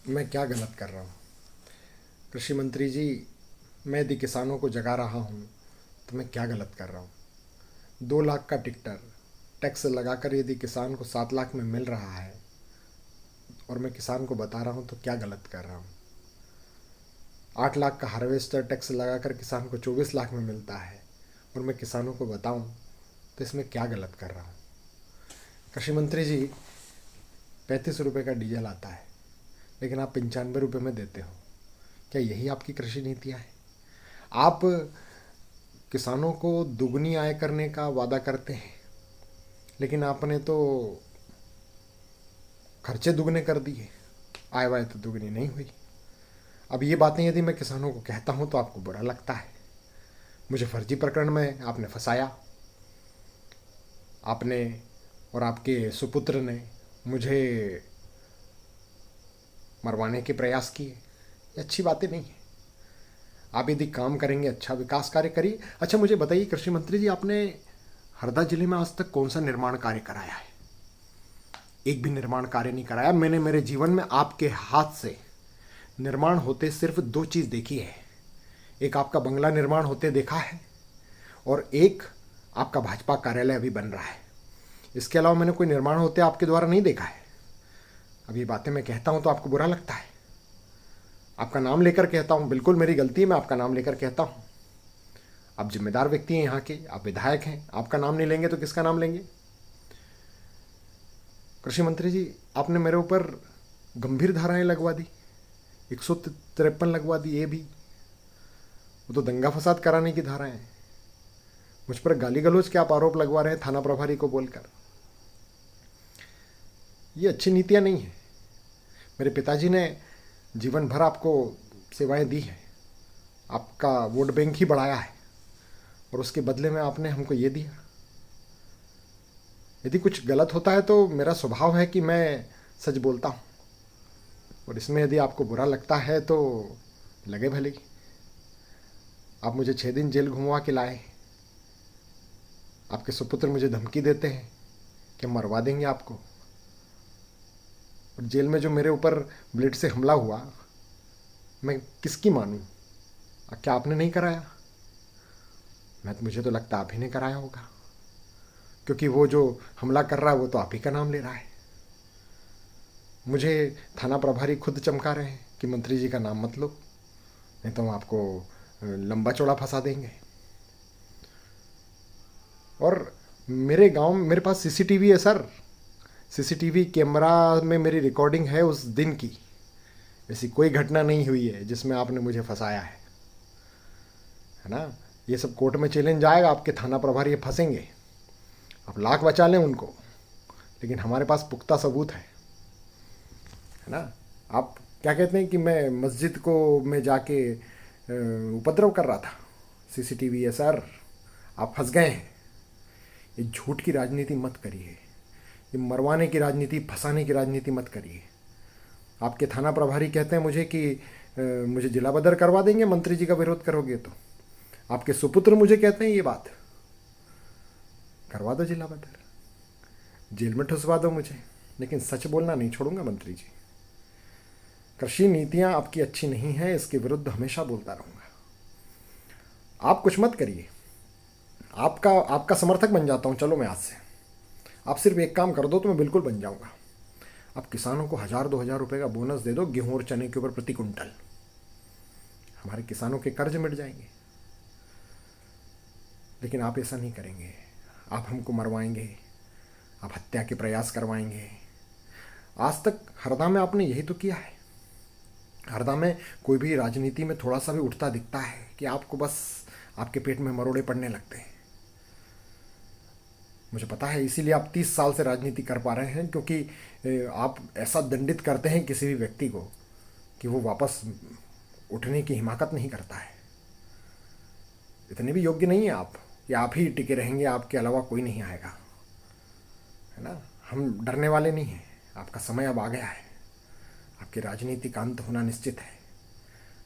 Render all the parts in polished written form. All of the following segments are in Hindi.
मैं क्या गलत कर रहा हूँ? कृषि मंत्री जी, मैं यदि किसानों को जगा रहा हूँ तो मैं क्या गलत कर रहा हूँ? 2 लाख का टिक्टर टैक्स लगाकर यदि किसान को 7 लाख में मिल रहा है और मैं किसान को बता रहा हूँ तो क्या गलत कर रहा हूँ? 8 लाख का हार्वेस्टर टैक्स लगाकर किसान को 24 लाख में मिलता है और मैं किसानों को बताऊँ तो इसमें क्या गलत कर रहा हूँ? कृषि मंत्री जी, 35 रुपये का डीजल आता है लेकिन आप 95 रुपये में देते हो। क्या यही आपकी कृषि नीतियाँ हैं? आप किसानों को दुगनी आय करने का वादा करते हैं लेकिन आपने तो खर्चे दुगने कर दिए, आय वाय तो दुगनी नहीं हुई। अब ये बातें यदि मैं किसानों को कहता हूँ तो आपको बुरा लगता है। मुझे फर्जी प्रकरण में आपने फंसाया। आपने और आपके सुपुत्र ने मुझे मरवाने के प्रयास किए। ये अच्छी बातें नहीं है। आप यदि काम करेंगे, अच्छा विकास कार्य करिए। अच्छा मुझे बताइए कृषि मंत्री जी, आपने हरदा जिले में आज तक कौन सा निर्माण कार्य कराया है? एक भी निर्माण कार्य नहीं कराया। मैंने मेरे जीवन में आपके हाथ से निर्माण होते सिर्फ 2 चीज़ देखी है। एक आपका बंगला निर्माण होते देखा है और एक आपका भाजपा कार्यालय अभी बन रहा है। इसके अलावा मैंने कोई निर्माण होते आपके द्वारा नहीं देखा है। अब ये बातें मैं कहता हूँ तो आपको बुरा लगता है। आपका नाम लेकर कहता हूँ, बिल्कुल मेरी गलती है, मैं आपका नाम लेकर कहता हूँ। आप जिम्मेदार व्यक्ति हैं यहाँ के, आप विधायक हैं। आपका नाम नहीं लेंगे तो किसका नाम लेंगे? कृषि मंत्री जी, आपने मेरे ऊपर गंभीर धाराएं लगवा दी, 153 लगवा दी। ये भी वो तो दंगा फसाद कराने की धाराएं हैं। मुझ पर गाली गलौज के आप आरोप लगवा रहे हैं थाना प्रभारी को बोलकर। ये अच्छी नीतियाँ नहीं है। मेरे पिताजी ने जीवन भर आपको सेवाएं दी हैं, आपका वोट बैंक ही बढ़ाया है और उसके बदले में आपने हमको ये दिया। यदि कुछ गलत होता है तो मेरा स्वभाव है कि मैं सच बोलता हूँ और इसमें यदि आपको बुरा लगता है तो लगे भले ही। आप मुझे 6 दिन जेल घुमवा के लाए। आपके सुपुत्र मुझे धमकी देते हैं कि हम मरवा देंगे आपको। और जेल में जो मेरे ऊपर ब्लेड से हमला हुआ, मैं किसकी मानूं? क्या आपने नहीं कराया? मुझे तो लगता आप ही ने कराया होगा, क्योंकि वो जो हमला कर रहा है वो तो आप ही का नाम ले रहा है। मुझे थाना प्रभारी खुद चमका रहे हैं कि मंत्री जी का नाम मत लो, नहीं तो हम आपको लंबा चौड़ा फंसा देंगे। और मेरे गांव में मेरे पास सीसीटीवी है सर। सीसीटीवी कैमरा में मेरी रिकॉर्डिंग है उस दिन की। ऐसी कोई घटना नहीं हुई है जिसमें आपने मुझे फंसाया है ना? ये सब कोर्ट में चैलेंज आएगा, आपके थाना प्रभारी फंसेंगे। आप लाख बचा लें उनको, लेकिन हमारे पास पुख्ता सबूत है ना? आप क्या कहते हैं कि मैं मस्जिद को मैं जाके उपद्रव कर रहा था? सीसीटीवी है सर। आप फंस गए हैं। ये झूठ की राजनीति मत करिए, ये मरवाने की राजनीति, फंसाने की राजनीति मत करिए। आपके थाना प्रभारी कहते हैं मुझे कि मुझे जिला बदर करवा देंगे मंत्री जी का विरोध करोगे तो। आपके सुपुत्र मुझे कहते हैं ये बात। करवा दो जिला बदर, जेल में ठुसवा दो मुझे, लेकिन सच बोलना नहीं छोड़ूंगा मंत्री जी। कृषि नीतियां आपकी अच्छी नहीं हैं, इसके विरुद्ध हमेशा बोलता रहूंगा। आप कुछ मत करिए। आपका आपका समर्थक बन जाता हूं। चलो मैं आज से, आप सिर्फ एक काम कर दो तो मैं बिल्कुल बन जाऊंगा। आप किसानों को 1000-2000 रुपये का बोनस दे दो गेहूं और चने के ऊपर प्रति कुंटल। हमारे किसानों के कर्ज मिट जाएंगे। लेकिन आप ऐसा नहीं करेंगे। आप हमको मरवाएंगे, आप हत्या के प्रयास करवाएंगे। आज तक हरदा में आपने यही तो किया है। हरदा में कोई भी राजनीति में थोड़ा सा भी उठता दिखता है कि आपको बस आपके पेट में मरोड़े पड़ने लगते हैं। मुझे पता है, इसीलिए आप 30 साल से राजनीति कर पा रहे हैं, क्योंकि आप ऐसा दंडित करते हैं किसी भी व्यक्ति को कि वो वापस उठने की हिमाकत नहीं करता है। इतने भी योग्य नहीं है आप कि आप ही टिके रहेंगे, आपके अलावा कोई नहीं आएगा, है ना? हम डरने वाले नहीं हैं। आपका समय अब आ गया है। आपकी राजनीति का अंत होना निश्चित है।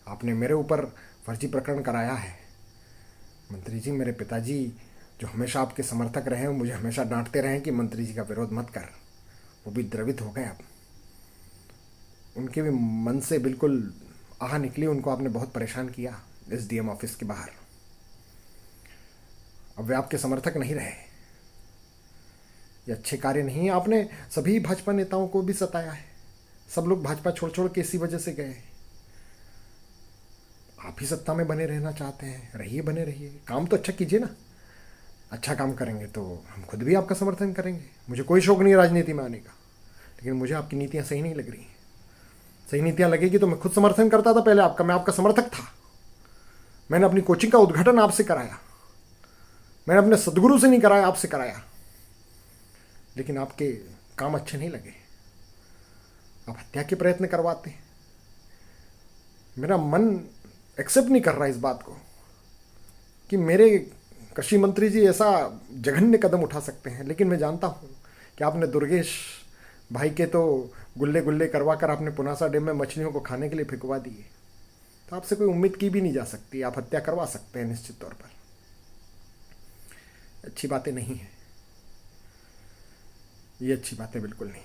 आपने मेरे ऊपर फर्जी प्रकरण कराया है। मंत्री जी, मेरे पिताजी जो हमेशा आपके समर्थक रहे हैं, मुझे हमेशा डांटते रहे कि मंत्री जी का विरोध मत कर, वो भी द्रवित हो गए अब। उनके भी मन से बिल्कुल आह निकली, उनको आपने बहुत परेशान किया एसडीएम ऑफिस के बाहर। अब वे आपके समर्थक नहीं रहे, ये अच्छे कार्य नहीं है। आपने सभी भाजपा नेताओं को भी सताया है, सब लोग भाजपा छोड़ छोड़ के इसी वजह से गए। आप ही सत्ता में बने रहना चाहते हैं, रहिए, बने रहिए, काम तो अच्छा कीजिए ना। अच्छा काम करेंगे तो हम खुद भी आपका समर्थन करेंगे। मुझे कोई शौक नहीं राजनीति में आने का, लेकिन मुझे आपकी नीतियाँ सही नहीं लग रही। सही नीतियाँ लगेगी तो मैं खुद समर्थन करता था पहले आपका, मैं आपका समर्थक था। मैंने अपनी कोचिंग का उद्घाटन आपसे कराया, मैंने अपने सदगुरु से नहीं कराया, आपसे कराया। लेकिन आपके काम अच्छे नहीं लगे, आप हत्या के प्रयत्न करवाते हैं। मेरा मन एक्सेप्ट नहीं कर रहा इस बात को कि मेरे कृषि मंत्री जी ऐसा जघन्य कदम उठा सकते हैं। लेकिन मैं जानता हूँ कि आपने दुर्गेश भाई के तो गुल्ले गुल्ले करवा कर आपने पुनासा डैम में मछलियों को खाने के लिए फिकवा दिए, तो आपसे कोई उम्मीद की भी नहीं जा सकती। आप हत्या करवा सकते हैं निश्चित तौर पर, अच्छी बातें नहीं है ये, अच्छी बातें बिल्कुल नहीं।